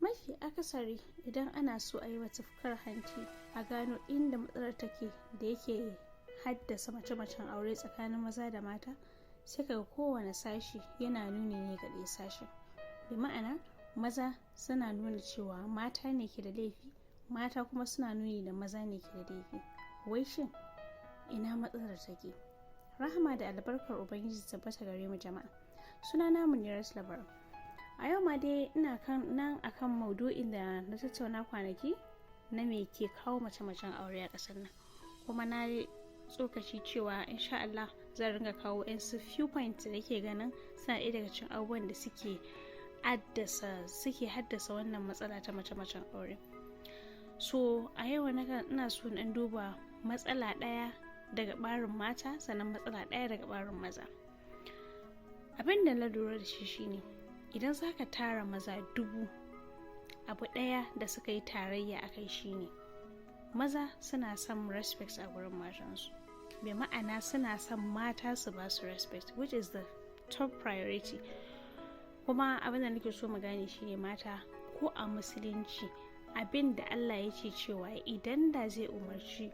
Mafi akasari idan ana so a yi wa tufkar hanci a gano inda matsalar take da yake haddasa mace-macen aure tsakanin maza da mata, sai kaga kowane sashi yana nuni ne ga ɗaya sashen. Bi ma'ana maza suna nuna cewa mata ne ke da laifi, mata kuma suna nuni da maza ne ke da laifi. Wai shin ina matsalar take? Rahama da albarkar Ubangiji tabbata gare mu jama'a. Sunana Munirat Labaran. A yau ma dai ina nan akan maudu'in da na tattauna kwanaki na me ke kawo mace-macen aure a ƙasar nan. Kuma na tsokaci cewa insha Allah zan ringa kawo few points da ke ganin suna ɗaya daga cikin abubuwan da suke haddasa wannan matsala ta mace-macen aure. So a yau ina so na duba matsala ɗaya daga ɓarin mata, sannan matsala ɗaya daga ɓarin maza. Abin da na lura da shi shine idan za ka tara maza 1000, abu ɗaya da suka yi tarayya a kai shine maza suna son respect a gurin matansu. Bai ma'ana suna son mata su ba su respect, which is the top priority. Kuma abin da nake so mu gane shine mata ko a musulunci abin da Allah ya ce cewa idan da zai umarci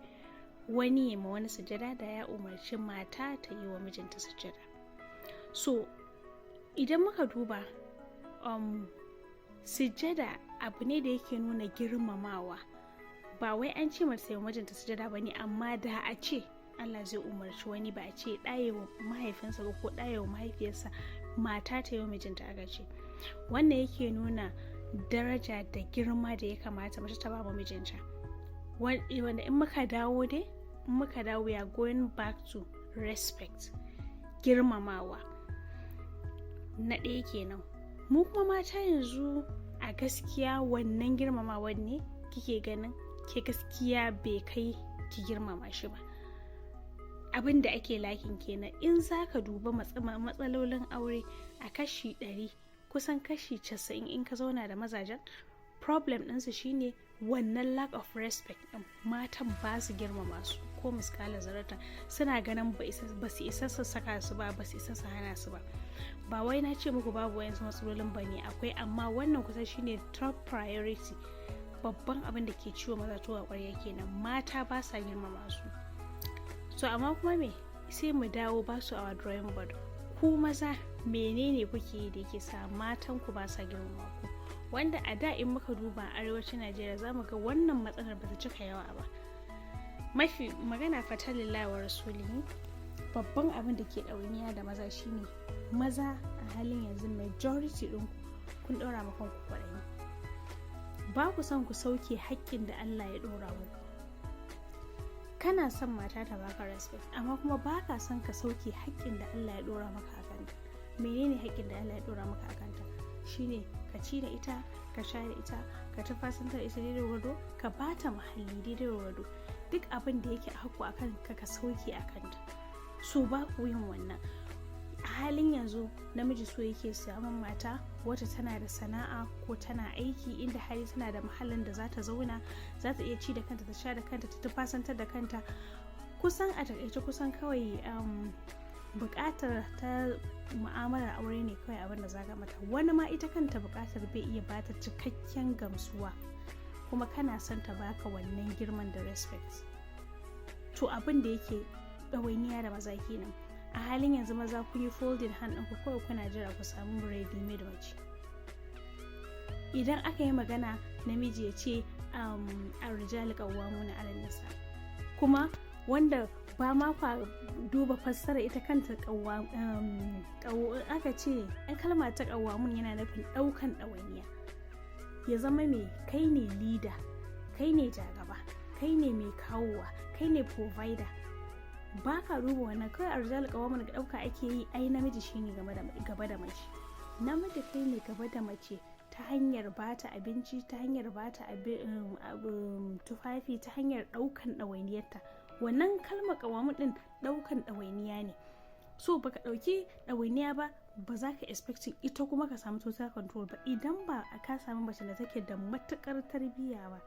wani ya ma wani sujada, da ya umarci mata ta yi wa mijinta sujada. So idan muka duba sujada abu ne da yake nuna girmamawa. Ba wai an ce mace yi wa mijinta sujada ba ne, amma da a ce Allah zai umarci wani, ba a ce ɗaya wa mahaifinsa ba ko ɗaya wa mahaifiyarsa, mata ta yi wa mijinta aka ce. Wannan yake nuna daraja da girma da ya kamata mace ta ba wa mijinta. Wanda in muka dawo we are going back to respect, girmamawa. Na ɗaya kenan. Mu kuma mata yanzu a gaskiya wannan girmamawan ne kike ganin ke gaskiya bai kai ki girmama shi ba. Abin da ake lakin kenan. In za ka duba matsalolin aure a kashi 100, kusan kashi 90 in ka zauna da mazajen, problem ɗinsu shine wannan lack of respect ɗin. Matan ba su girmama su ko miskala zarata, suna ganin ba su isa su saka su ba su isa su hana su ba. Ba wai na ce muku babu wayansu matsalolin ba ne, akwai, amma wannan kusa shine top priority. Babban abin da ke ciwo maza tuwa ƙwarya kenan, mata ba sa girmama su. So amma kuma me sai mu dawo ba su a drawing board. Ku maza menene kuke yi da yake sa matan ku ba sa girmama ku? Wanda a da in muka duba arewacin Najeriya za mu ga wannan matsalar ba ta cika yawa ba. Mafi magana fata lillahi wa rasulihi, babban abin da ke ɗawainiya da maza shine maza a halin yanzu majority ɗin kun ɗora ma kanku kwaɗayi. Ba ku son ku sauke haƙƙin da Allah ya ɗora muku. Kana son mata ta baka respect, amma kuma ba ka son ka sauke haƙƙin da Allah ya ɗora maka a kanta. Menene haƙƙin da Allah ya ɗora maka a kanta? Shine ka ci da ita, ka sha da ita, ka tafasantar ita daidai gwargwado, ka bata muhalli daidai gwargwado. Duk abin da yake a haƙƙo a kanka ka sauke a kanta. So ba ku yin wannan. A halin yanzu namiji so yake samun mata wata tana da sana'a ko tana aiki, inda hali tana da muhallin da za ta zauna, za ta iya ci da kanta, ta sha da kanta, ta tafasantar da kanta. Kusan a takaice kusan kawai buƙatar ta mu'amalar aure ne kawai abin da zaga mata. Wani ma ita kanta buƙatar bai iya bata cikakken gamsuwa, kuma kana son ta baka wannan girman da respect. To abin da yake ɗawainiya da maza kenan. A halin yanzu maza kun yi folding hand ɗinku kawai kuna jira ku samu ready made mace. Idan aka yi magana namiji ya ce ar-rijalu qawwamuna 'ala an-nisa, kuma wanda ba ma kwa duba fassara ita kanta aka ce ɗan kalma ta qawwamun yana nufin ɗaukan ɗawainiya. Ya zama mai kai ne leader, kai ne jagaba, kai ne mai kawowa, kai ne provider. Ba ka duba wannan, kawai ar-rijalu qawwamun ga ɗauka ake yi ai namiji shine gaba da mace. Namiji kai ne gaba da mace ta hanyar bata abinci, ta hanyar bata tufafi, ta hanyar ɗaukan ɗawainiyarta. Wannan kalmar ƙawamun ɗin ɗaukan ɗawainiya ne. So baka ɗauki ɗawainiya ba, ba za ka expecting ita kuma ka samu total control ba. Idan ba ka samu mace da take da matuƙar tarbiyya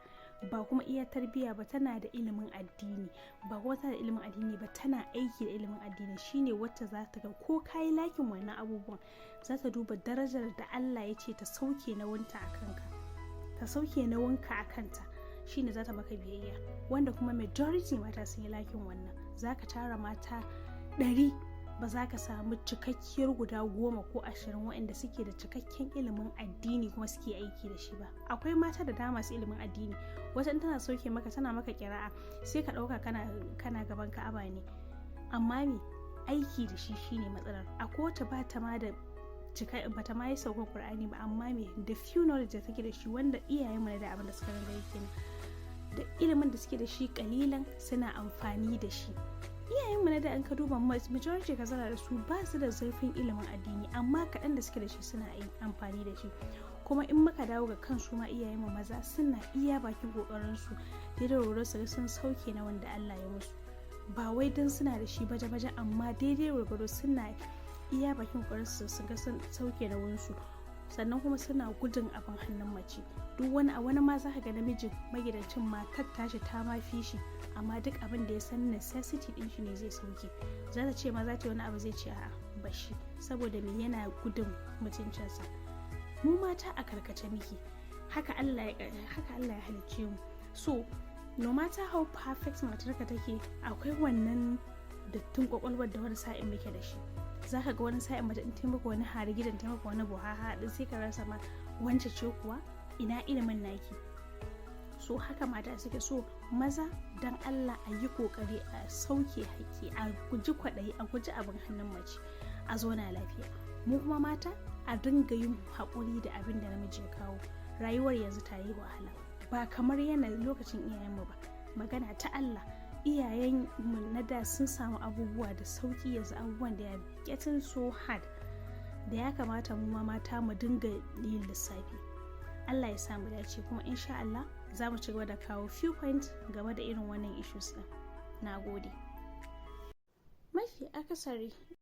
ba kuma iya tarbiyya ba, tana da ilimin addini, ba kuma tana da ilimin addini ba, tana aiki da ilimin addini, shine wacce za ta ga ko kayi lakin wannan abubuwan, za ta duba darajar da Allah ya ce ta sauke na wanta a kanka. ta sauke nauyinka a kanta, shine za ta maka biyayya, wanda kuma majority mata sun yi lakin wannan. Za ka tara mata 100 ba za ka samu cikakkiyar guda 10 ko 20 waɗanda suke da cikakken ilimin addini kuma suke aiki da shi ba. Akwai mata da dama su ilimin addini, wata tana sauke maka tana maka kira'a sai ka ɗauka kana gaban ka'aba ne, amma me aiki da shi shine matsalar. Akwai wata ba ta ma da bata ma yi saukar Qur'ani ba, amma me da few knowledge da take da shi, wanda iyayen mu da abin da suka ringa yake da ilimin da suke da shi kalilan suna amfani da shi. Iyayen mu da an ka duba majority ka zara da su ba su da zurfin ilimin addini, amma kaɗan da suke da shi suna amfani da shi. Kuma in muka dawo ga kansu ma iyayen mu maza suna iya bakin kokarin su daidai gwargwado su sun sauke na wanda Allah ya musu, ba wai dan suna da shi baje-baje, amma daidai gwargwado suna iya bakin kokarin su ga sun sauke na wunsu. Sannan kuma suna gudun abin hannun mace. Duk wani ma za ka ga namijin magidancin matar tashi ta ma fi shi, amma duk abin da ya san necessity din shi ne zai sauke. Za ta ce ma za ta wani abu zai ce a'a bashi, saboda me yana gudun mutuncinsa. Mu mata a karkace miki, haka Allah ya halicce mu. So no matter how perfect matarka take, akwai wannan dattin kwakwalwar da wani sa'in muke da shi. Za ka ga wani sa'in mace in taimaka wani hari gidan taimaka wani buhaha din sai ka rasa ma wance ce kuwa ina ilimin naki. So haka mata suke. So maza dan Allah a yi kokari a sauke haƙƙi, a guji kwaɗayi, a guji abin hannun mace, a zauna lafiya. Mu kuma mata a dinga yin haƙuri da abin da namiji ya kawo. Rayuwar yanzu ta yi wahala, ba kamar yana lokacin iyayenmu ba. Magana ta Allah, iyayen mu na da sun samu abubuwa da sauki, yanzu abubuwan da ya getting so hard, da ya kamata mu ma mata mu dinga yin lissafi. Allah ya samu dace, kuma insha Allah za mu ci gaba da kawo few points game da irin wannan issues din. Nagode. Mafi akasari